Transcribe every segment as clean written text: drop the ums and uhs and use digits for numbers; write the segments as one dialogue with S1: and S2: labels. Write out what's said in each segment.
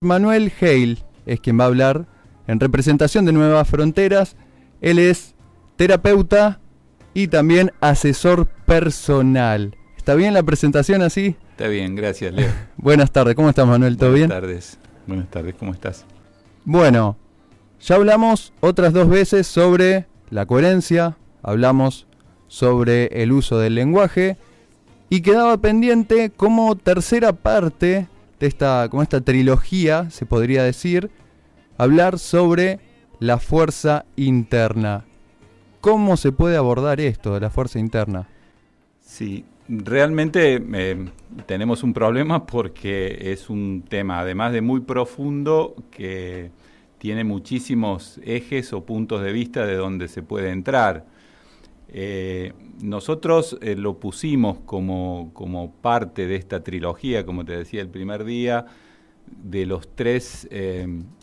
S1: Manuel Hale es quien va a hablar en representación de Nuevas Fronteras. Él es terapeuta y también asesor personal. ¿Está bien la presentación así?
S2: Está bien, gracias, Leo.
S1: Buenas tardes, ¿cómo estás, Manuel? ¿Todo bien?
S2: Buenas tardes, ¿cómo estás?
S1: Bueno, ya hablamos otras 2 veces sobre la coherencia, hablamos sobre el uso del lenguaje y quedaba pendiente como tercera parte de esta trilogía, se podría decir, hablar sobre la fuerza interna. ¿Cómo se puede abordar esto de la fuerza interna?
S2: Sí, realmente tenemos un problema porque es un tema, además de muy profundo, que tiene muchísimos ejes o puntos de vista de donde se puede entrar. Nosotros lo pusimos como parte de esta trilogía, como te decía el primer día, de los 3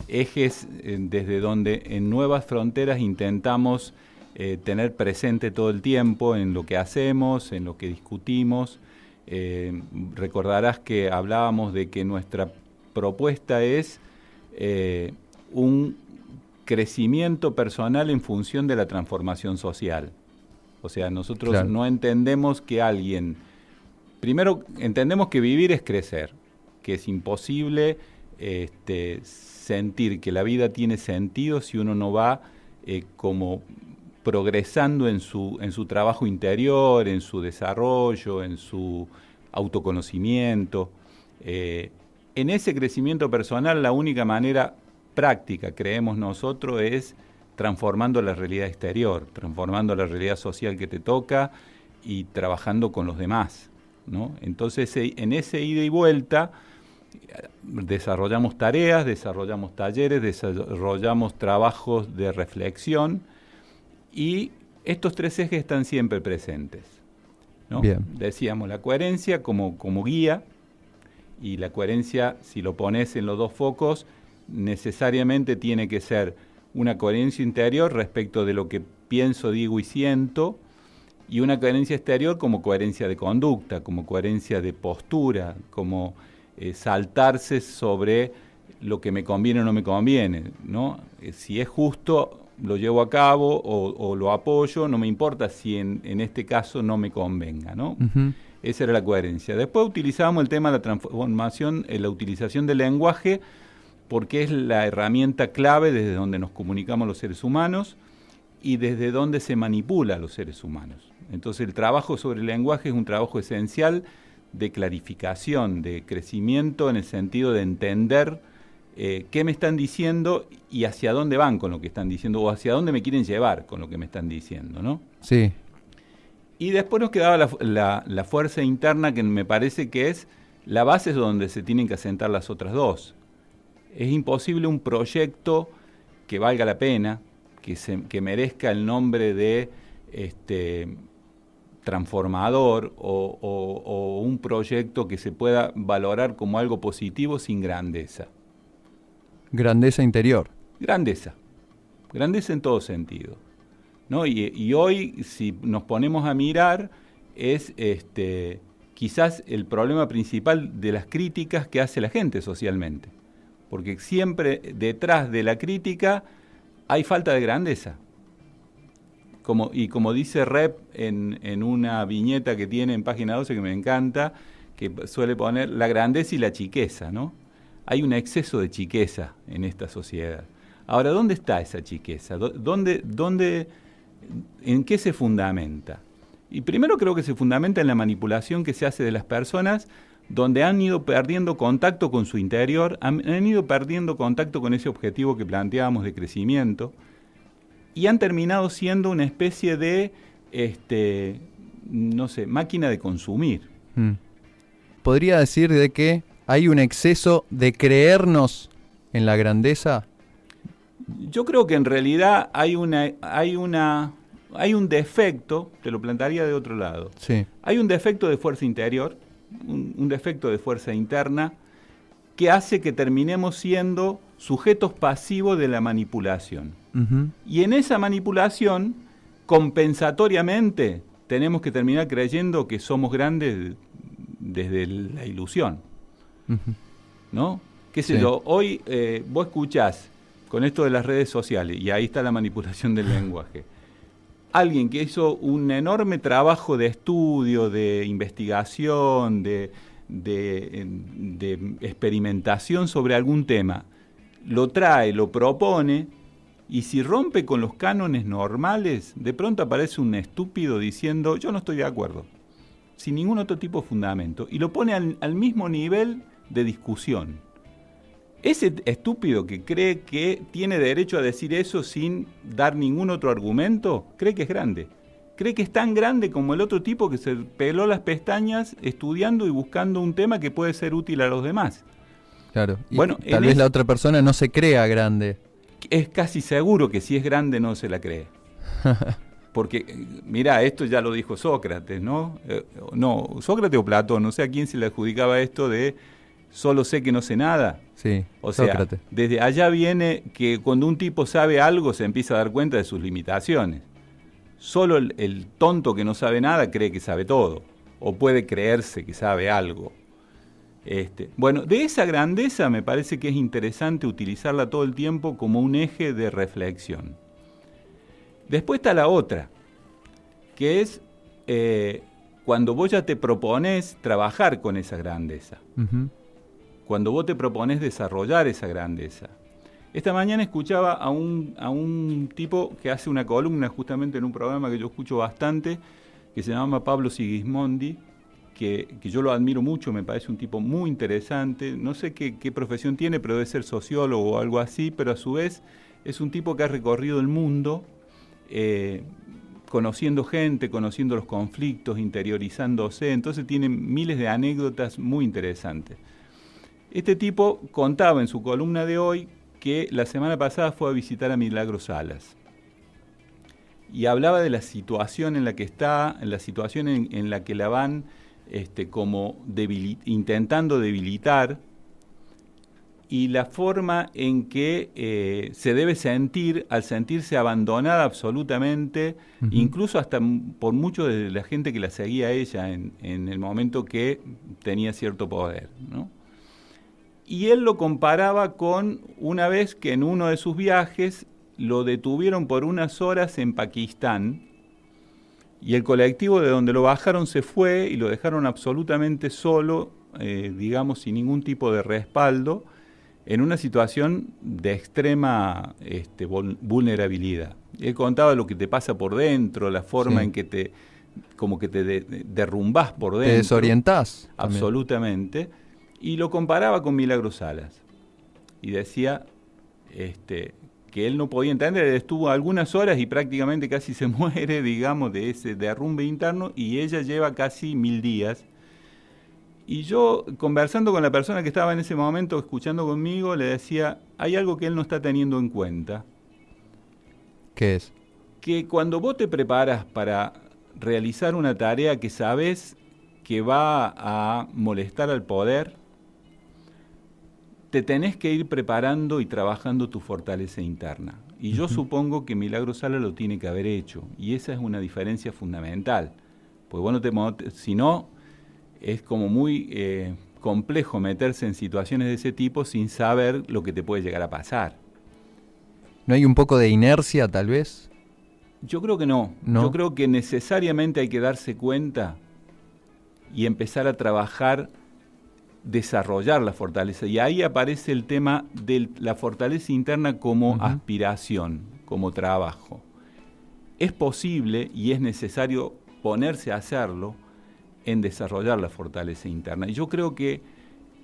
S2: ejes desde donde en Nuevas Fronteras intentamos tener presente todo el tiempo en lo que hacemos, en lo que discutimos. Recordarás que hablábamos de que nuestra propuesta es un crecimiento personal en función de la transformación social. O sea, nosotros no entendemos que alguien... Primero, entendemos que vivir es crecer, que es imposible sentir que la vida tiene sentido si uno no va como progresando en su trabajo interior, en su desarrollo, en su autoconocimiento. En ese crecimiento personal, la única manera práctica, creemos nosotros, es transformando la realidad exterior, transformando la realidad social que te toca y trabajando con los demás, ¿no? Entonces, en ese ida y vuelta, desarrollamos tareas, desarrollamos talleres, desarrollamos trabajos de reflexión y estos 3 ejes están siempre presentes, ¿no?
S1: Bien.
S2: Decíamos la coherencia como guía, y la coherencia, si lo pones en los 2 focos, necesariamente tiene que ser una coherencia interior respecto de lo que pienso, digo y siento, y una coherencia exterior como coherencia de conducta, como coherencia de postura, como saltarse sobre lo que me conviene o no me conviene, ¿no? Si es justo, lo llevo a cabo o lo apoyo, no me importa si en este caso no me convenga, ¿no? Uh-huh. Esa era la coherencia. Después utilizábamos el tema de la transformación, la utilización del lenguaje, porque es la herramienta clave desde donde nos comunicamos los seres humanos y desde donde se manipula a los seres humanos. Entonces el trabajo sobre el lenguaje es un trabajo esencial de clarificación, de crecimiento en el sentido de entender qué me están diciendo y hacia dónde van con lo que están diciendo o hacia dónde me quieren llevar con lo que me están diciendo, ¿no?
S1: Sí.
S2: Y después nos quedaba la fuerza interna, que me parece que es la base donde se tienen que asentar las otras 2. Es imposible un proyecto que valga la pena, que merezca el nombre de transformador o un proyecto que se pueda valorar como algo positivo sin grandeza.
S1: Grandeza interior.
S2: Grandeza en todo sentido, ¿no? Y hoy, si nos ponemos a mirar, es quizás el problema principal de las críticas que hace la gente socialmente. Porque siempre detrás de la crítica hay falta de grandeza. Como dice Rep en una viñeta que tiene en página 12 que me encanta, que suele poner la grandeza y la chiqueza, ¿no? Hay un exceso de chiqueza en esta sociedad. Ahora, ¿dónde está esa chiqueza? ¿En qué se fundamenta? Y primero creo que se fundamenta en la manipulación que se hace de las personas, donde han ido perdiendo contacto con su interior, han ido perdiendo contacto con ese objetivo que planteábamos de crecimiento, y han terminado siendo una especie de, máquina de consumir.
S1: ¿Podría decir de que hay un exceso de creernos en la grandeza?
S2: Yo creo que en realidad hay un defecto, te lo plantearía de otro lado.
S1: Sí.
S2: Hay un defecto de fuerza interior, un defecto de fuerza interna, que hace que terminemos siendo sujetos pasivos de la manipulación. Uh-huh. Y en esa manipulación, compensatoriamente, tenemos que terminar creyendo que somos grandes desde la ilusión. Uh-huh. ¿No? qué sé yo, hoy vos escuchás con esto de las redes sociales, y ahí está la manipulación del lenguaje, alguien que hizo un enorme trabajo de estudio, de investigación, de experimentación sobre algún tema, lo trae, lo propone, y si rompe con los cánones normales, de pronto aparece un estúpido diciendo, yo no estoy de acuerdo, sin ningún otro tipo de fundamento, y lo pone al mismo nivel de discusión. Ese estúpido que cree que tiene derecho a decir eso sin dar ningún otro argumento, cree que es grande. Cree que es tan grande como el otro tipo que se peló las pestañas estudiando y buscando un tema que puede ser útil a los demás.
S1: Claro, y bueno, tal vez la otra persona no se crea grande.
S2: Es casi seguro que si es grande no se la cree. Porque, mirá, esto ya lo dijo Sócrates, ¿no? No, Sócrates o Platón, no sé a quién se le adjudicaba esto de solo sé que no sé nada.
S1: Sí,
S2: o sea,
S1: Sócrates.
S2: Desde allá viene que cuando un tipo sabe algo se empieza a dar cuenta de sus limitaciones. Solo el tonto que no sabe nada cree que sabe todo, o puede creerse que sabe algo. Bueno, de esa grandeza me parece que es interesante utilizarla todo el tiempo como un eje de reflexión. Después está la otra, que es cuando vos ya te propones trabajar con esa grandeza. Uh-huh. Cuando vos te propones desarrollar esa grandeza. Esta mañana escuchaba a un tipo que hace una columna justamente en un programa que yo escucho bastante, que se llama Pablo Sigismondi, que yo lo admiro mucho, me parece un tipo muy interesante, no sé qué profesión tiene, pero debe ser sociólogo o algo así, pero a su vez es un tipo que ha recorrido el mundo, conociendo gente, conociendo los conflictos, interiorizándose, entonces tiene miles de anécdotas muy interesantes. Este tipo contaba en su columna de hoy que la semana pasada fue a visitar a Milagros Salas y hablaba de la situación en la que está, en la situación en la que la van como intentando debilitar y la forma en que se debe sentir al sentirse abandonada absolutamente, uh-huh. Incluso hasta por mucho de la gente que la seguía a ella en el momento que tenía cierto poder, ¿no? Y él lo comparaba con una vez que en uno de sus viajes lo detuvieron por unas horas en Pakistán y el colectivo de donde lo bajaron se fue y lo dejaron absolutamente solo, digamos, sin ningún tipo de respaldo, en una situación de extrema vulnerabilidad. Él contaba lo que te pasa por dentro, la forma sí. en que te derrumbás por dentro.
S1: Te desorientás.
S2: Absolutamente. También. Y lo comparaba con Milagros Salas. Y decía que él no podía entender, él estuvo algunas horas y prácticamente casi se muere, digamos, de ese derrumbe interno, y ella lleva casi 1000 días. Y yo, conversando con la persona que estaba en ese momento, escuchando conmigo, le decía, hay algo que él no está teniendo en cuenta.
S1: ¿Qué es?
S2: Que cuando vos te preparas para realizar una tarea que sabes que va a molestar al poder, te tenés que ir preparando y trabajando tu fortaleza interna. Y yo supongo que Milagros Salas lo tiene que haber hecho. Y esa es una diferencia fundamental. Pues bueno, si no, es como muy complejo meterse en situaciones de ese tipo sin saber lo que te puede llegar a pasar.
S1: ¿No hay un poco de inercia, tal vez?
S2: Yo creo que no. Yo creo que necesariamente hay que darse cuenta y empezar a trabajar, desarrollar la fortaleza. Y ahí aparece el tema de la fortaleza interna como aspiración, como trabajo. Es posible y es necesario ponerse a hacerlo en desarrollar la fortaleza interna. Y yo creo que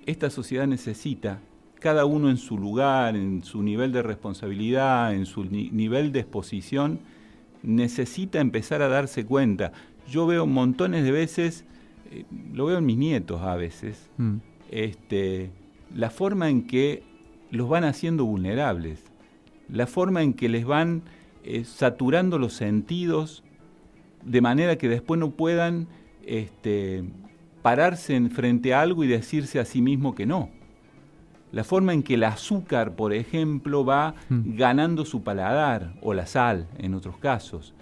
S2: esta sociedad necesita, cada uno en su lugar, en su nivel de responsabilidad, en su nivel de exposición, necesita empezar a darse cuenta. Yo veo montones de veces, lo veo en mis nietos a veces, la forma en que los van haciendo vulnerables, la forma en que les van saturando los sentidos de manera que después no puedan pararse frente a algo y decirse a sí mismo que no. La forma en que el azúcar, por ejemplo, va ganando su paladar, o la sal, en otros casos.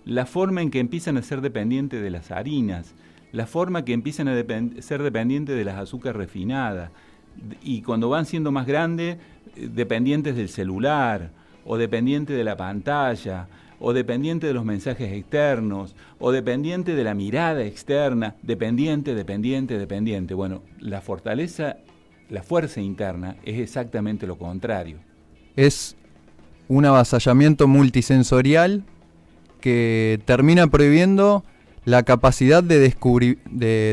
S2: La forma en que empiezan a ser dependientes de las harinas. La forma que empiezan a ser dependientes de las azúcares refinadas. y cuando van siendo más grandes, dependientes del celular, o dependientes de la pantalla, o dependientes de los mensajes externos, o dependientes de la mirada externa, dependiente. Bueno, la fortaleza, la fuerza interna es exactamente lo contrario.
S1: Es un avasallamiento multisensorial que termina prohibiendo la capacidad de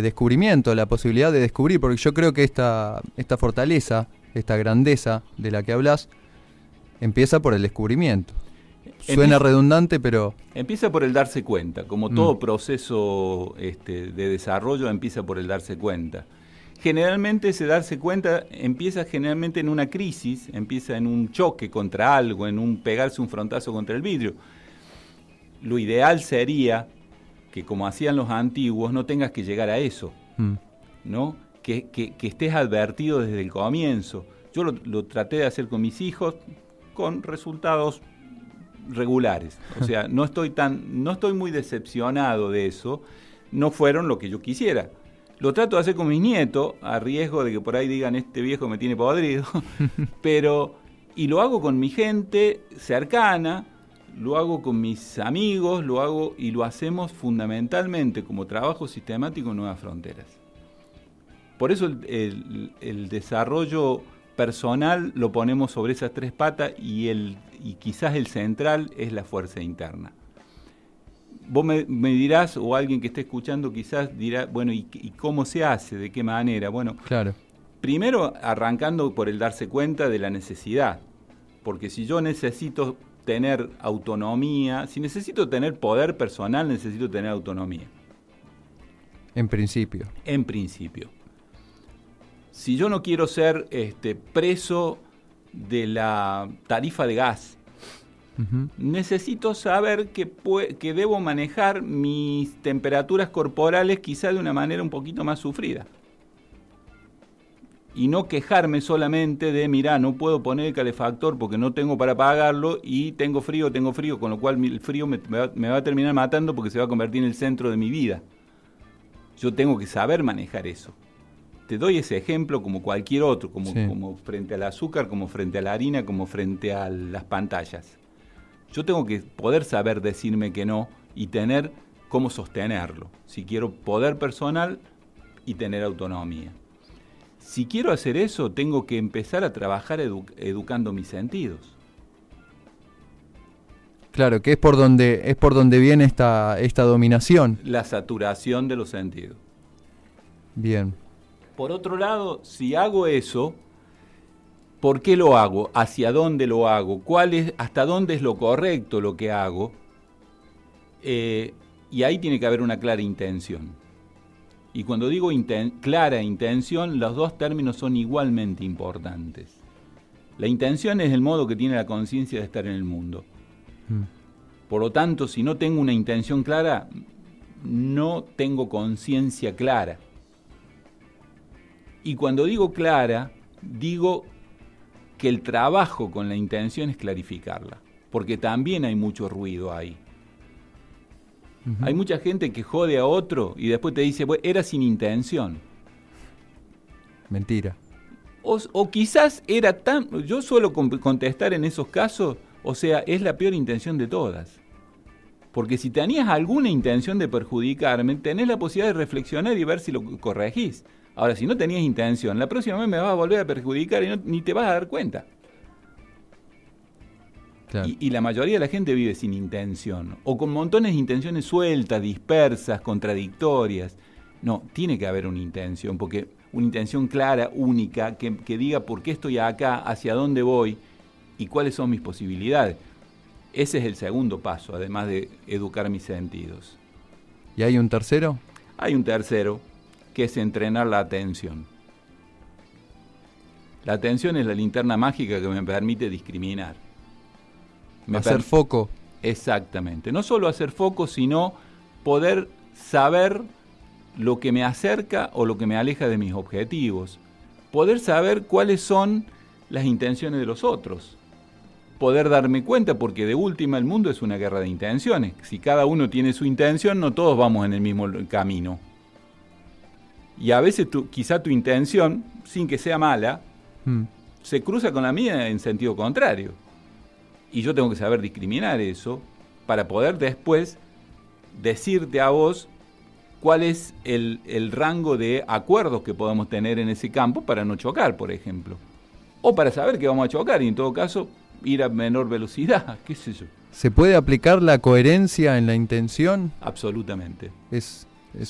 S1: descubrimiento, la posibilidad de descubrir, porque yo creo que esta fortaleza, esta grandeza de la que hablas, empieza por el descubrimiento. Suena redundante, pero...
S2: Empieza por el darse cuenta, como todo proceso de desarrollo empieza por el darse cuenta. Generalmente ese darse cuenta empieza generalmente en una crisis, empieza en un choque contra algo, en un pegarse un frontazo contra el vidrio. Lo ideal sería que, como hacían los antiguos, no tengas que llegar a eso, ¿no? Que estés advertido desde el comienzo. Yo lo traté de hacer con mis hijos con resultados regulares. O sea, no estoy muy decepcionado de eso. No fueron lo que yo quisiera. Lo trato de hacer con mis nietos, a riesgo de que por ahí digan, este viejo me tiene podrido. Y lo hago con mi gente cercana, lo hago con mis amigos, lo hacemos fundamentalmente como trabajo sistemático en Nuevas Fronteras. Por eso el desarrollo personal lo ponemos sobre esas tres patas y quizás el central es la fuerza interna. Vos me dirás, o alguien que esté escuchando quizás dirá, bueno, ¿y cómo se hace? ¿De qué manera? Bueno,
S1: claro.
S2: Primero arrancando por el darse cuenta de la necesidad, porque si yo necesito tener autonomía, si necesito tener poder personal, necesito tener autonomía.
S1: En principio.
S2: En principio. Si yo no quiero ser preso de la tarifa de gas, necesito saber que debo manejar mis temperaturas corporales quizá de una manera un poquito más sufrida. Y no quejarme solamente de, mirá, no puedo poner el calefactor porque no tengo para pagarlo y tengo frío, con lo cual el frío me va a terminar matando porque se va a convertir en el centro de mi vida. Yo tengo que saber manejar eso. Te doy ese ejemplo como cualquier otro, como frente al azúcar, como frente a la harina, como frente a las pantallas. Yo tengo que poder saber decirme que no y tener cómo sostenerlo. Si quiero poder personal y tener autonomía. Si quiero hacer eso, tengo que empezar a trabajar educando mis sentidos.
S1: Claro, que es por donde viene esta dominación.
S2: La saturación de los sentidos.
S1: Bien.
S2: Por otro lado, si hago eso, ¿por qué lo hago? ¿Hacia dónde lo hago? ¿Hasta dónde es lo correcto lo que hago? Y ahí tiene que haber una clara intención. Y cuando digo clara intención, los dos términos son igualmente importantes. La intención es el modo que tiene la conciencia de estar en el mundo. Por lo tanto, si no tengo una intención clara, no tengo conciencia clara. Y cuando digo clara, digo que el trabajo con la intención es clarificarla, porque también hay mucho ruido ahí. Hay mucha gente que jode a otro y después te dice, bueno, era sin intención.
S1: Mentira.
S2: O quizás era tan... Yo suelo contestar en esos casos, o sea, es la peor intención de todas. Porque si tenías alguna intención de perjudicarme, tenés la posibilidad de reflexionar y ver si lo corregís. Ahora, si no tenías intención, la próxima vez me vas a volver a perjudicar y ni te vas a dar cuenta. Claro. Y la mayoría de la gente vive sin intención, o con montones de intenciones sueltas, dispersas, contradictorias. No, tiene que haber una intención, porque una intención clara, única, que diga por qué estoy acá, hacia dónde voy y cuáles son mis posibilidades. Ese es el segundo paso, además de educar mis sentidos.
S1: ¿Y hay un tercero?
S2: Hay un tercero, que es entrenar la atención. La atención es la linterna mágica que me permite discriminar.
S1: Hacer foco.
S2: Exactamente. No solo hacer foco, sino poder saber lo que me acerca o lo que me aleja de mis objetivos. Poder saber cuáles son las intenciones de los otros. Poder darme cuenta, porque de última el mundo es una guerra de intenciones. Si cada uno tiene su intención, no todos vamos en el mismo camino. Y a veces quizá tu intención, sin que sea mala, se cruza con la mía en sentido contrario. Y yo tengo que saber discriminar eso para poder después decirte a vos cuál es el rango de acuerdos que podemos tener en ese campo para no chocar, por ejemplo. O para saber que vamos a chocar y en todo caso ir a menor velocidad, qué sé yo.
S1: ¿Se puede aplicar la coherencia en la intención?
S2: Absolutamente.
S1: Es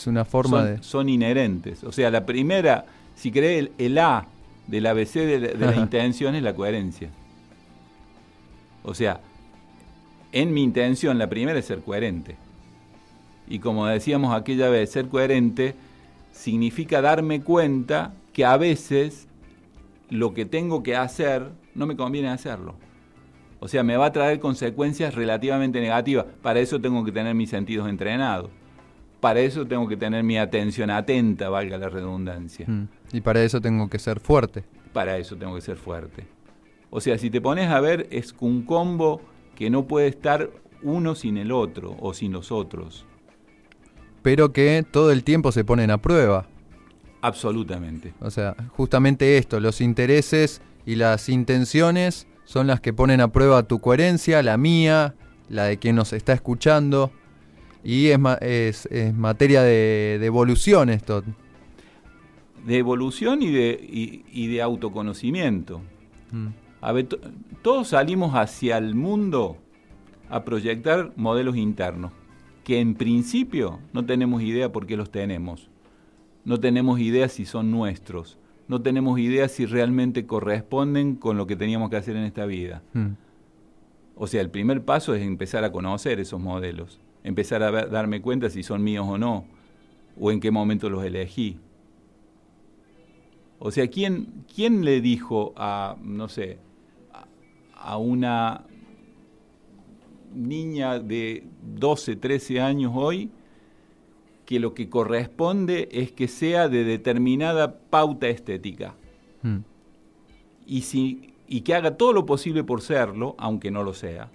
S1: una forma
S2: son inherentes. O sea, la primera, si querés, el A del ABC de la intención es la coherencia. O sea, en mi intención la primera es ser coherente. Y como decíamos aquella vez, ser coherente significa darme cuenta que a veces lo que tengo que hacer no me conviene hacerlo. O sea, me va a traer consecuencias relativamente negativas. Para eso tengo que tener mis sentidos entrenados. Para eso tengo que tener mi atención atenta, valga la redundancia.
S1: Y para eso tengo que ser fuerte.
S2: Para eso tengo que ser fuerte. O sea, si te pones a ver, es un combo que no puede estar uno sin el otro o sin los otros.
S1: Pero que todo el tiempo se ponen a prueba.
S2: Absolutamente.
S1: O sea, justamente esto, los intereses y las intenciones son las que ponen a prueba tu coherencia, la mía, la de quien nos está escuchando. Y es materia de evolución esto.
S2: De evolución y de autoconocimiento. A ver, todos salimos hacia el mundo a proyectar modelos internos, que en principio no tenemos idea por qué los tenemos. No tenemos idea si son nuestros. No tenemos idea si realmente corresponden con lo que teníamos que hacer en esta vida. O sea, el primer paso es empezar a conocer esos modelos. Empezar a darme cuenta si son míos o no, o en qué momento los elegí. O sea, ¿quién le dijo a, no sé, a una niña de 12, 13 años hoy que lo que corresponde es que sea de determinada pauta estética? Y que haga todo lo posible por serlo, aunque no lo sea.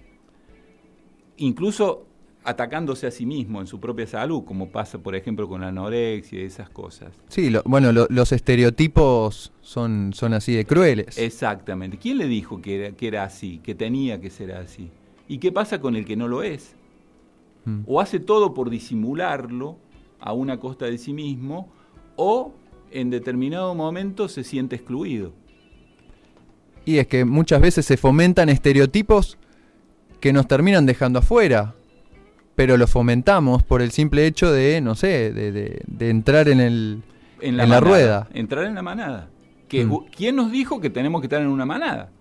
S2: Incluso atacándose a sí mismo en su propia salud, como pasa, por ejemplo, con la anorexia y esas cosas.
S1: Sí, los estereotipos son así de crueles.
S2: Exactamente. ¿Quién le dijo que era así, que tenía que ser así? ¿Y qué pasa con el que no lo es? O hace todo por disimularlo a una costa de sí mismo, o en determinado momento se siente excluido.
S1: Y es que muchas veces se fomentan estereotipos que nos terminan dejando afuera. Pero lo fomentamos por el simple hecho de, no sé, de entrar en la rueda.
S2: Entrar en la manada. ¿Quién nos dijo que tenemos que estar en una manada?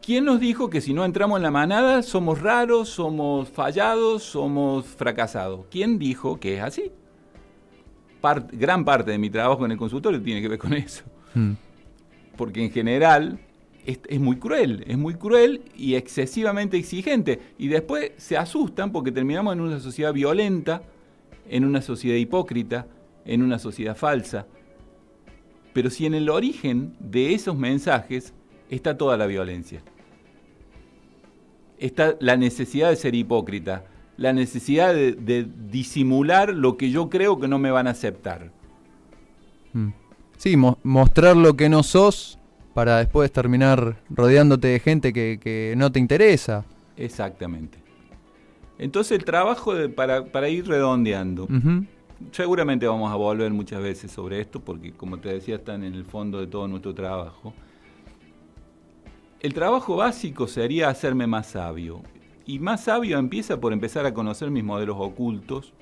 S2: ¿Quién nos dijo que si no entramos en la manada somos raros, somos fallados, somos fracasados? ¿Quién dijo que es así? Gran parte de mi trabajo en el consultorio tiene que ver con eso. Porque en general es muy cruel y excesivamente exigente. Y después se asustan porque terminamos en una sociedad violenta, en una sociedad hipócrita, en una sociedad falsa. Pero si en el origen de esos mensajes está toda la violencia. Está la necesidad de ser hipócrita, la necesidad de disimular lo que yo creo que no me van a aceptar.
S1: Sí, mostrar lo que no sos para después terminar rodeándote de gente que no te interesa.
S2: Exactamente. Entonces el trabajo para ir redondeando, seguramente vamos a volver muchas veces sobre esto, porque como te decía, están en el fondo de todo nuestro trabajo. El trabajo básico sería hacerme más sabio. Y más sabio empieza por empezar a conocer mis modelos ocultos,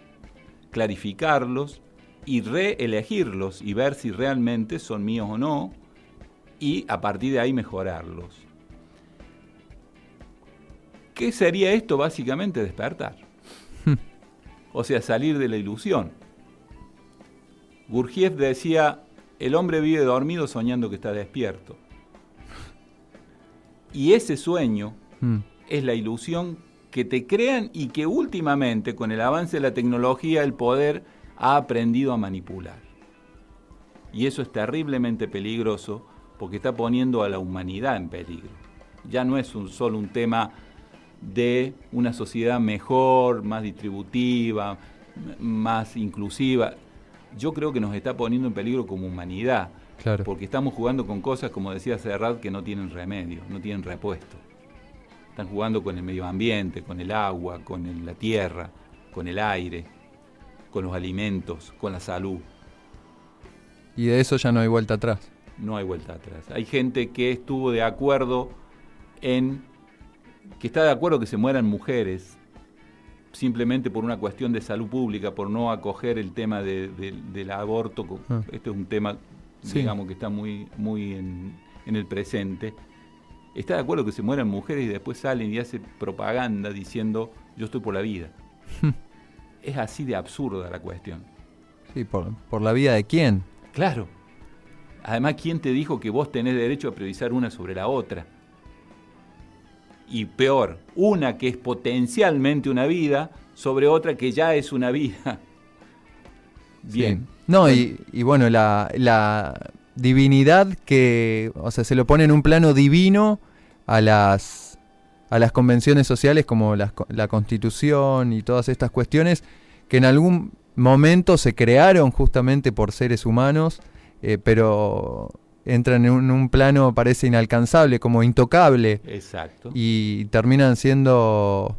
S2: clarificarlos y reelegirlos y ver si realmente son míos o no, y a partir de ahí mejorarlos. ¿Qué sería esto? Básicamente despertar. O sea, salir de la ilusión. Gurdjieff decía, el hombre vive dormido soñando que está despierto. Y ese sueño es la ilusión que te crean y que últimamente, con el avance de la tecnología, el poder ha aprendido a manipular. Y eso es terriblemente peligroso, porque está poniendo a la humanidad en peligro. Ya no es solo un tema de una sociedad mejor, más distributiva, más inclusiva. yo creo que nos está poniendo en peligro como humanidad.
S1: Claro.
S2: Porque estamos jugando con cosas, como decía Serrat, que no tienen remedio, no tienen repuesto. Están jugando con el medio ambiente, con el agua, con la tierra, con el aire, con los alimentos, con la salud.
S1: Y de eso ya no hay vuelta atrás.
S2: No hay vuelta atrás. Hay gente que estuvo de acuerdo que está de acuerdo que se mueran mujeres, simplemente por una cuestión de salud pública, por no acoger el tema del aborto. Este es un tema, digamos, que está muy en el presente. Está de acuerdo que se mueran mujeres y después salen y hacen propaganda diciendo yo estoy por la vida. Es así de absurda la cuestión.
S1: Sí, por la vida de quién.
S2: Claro. Además, ¿quién te dijo que vos tenés derecho a priorizar una sobre la otra? Y peor, una que es potencialmente una vida sobre otra que ya es una vida. Bien.
S1: Sí. No, y bueno, la divinidad que, o sea, se lo pone en un plano divino a las convenciones sociales como la Constitución y todas estas cuestiones que en algún momento se crearon justamente por seres humanos, pero entran en un plano parece inalcanzable, como intocable.
S2: Exacto.
S1: Y terminan siendo,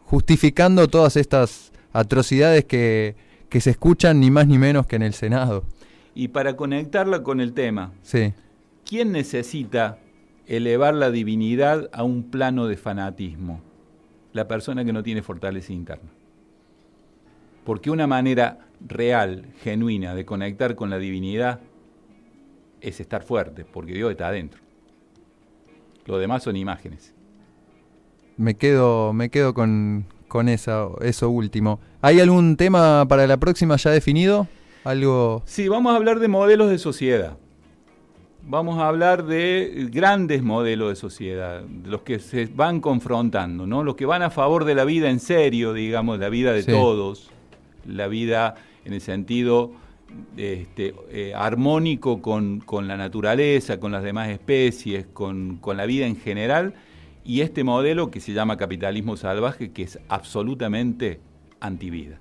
S1: justificando todas estas atrocidades que se escuchan ni más ni menos que en el Senado.
S2: Y para conectarla con el tema,
S1: Sí.
S2: ¿quién necesita elevar la divinidad a un plano de fanatismo? La persona que no tiene fortaleza interna. Porque una manera real, genuina, de conectar con la divinidad es estar fuerte, porque Dios está adentro. Lo demás son imágenes.
S1: Me quedo con eso último. ¿Hay algún tema para la próxima ya definido? ¿Algo?
S2: Sí, vamos a hablar de modelos de sociedad. Vamos a hablar de grandes modelos de sociedad, de los que se van confrontando, ¿no? Los que van a favor de la vida en serio, digamos, la vida de todos, la vida en el sentido armónico con la naturaleza, con las demás especies, con la vida en general, y este modelo que se llama capitalismo salvaje, que es absolutamente antivida.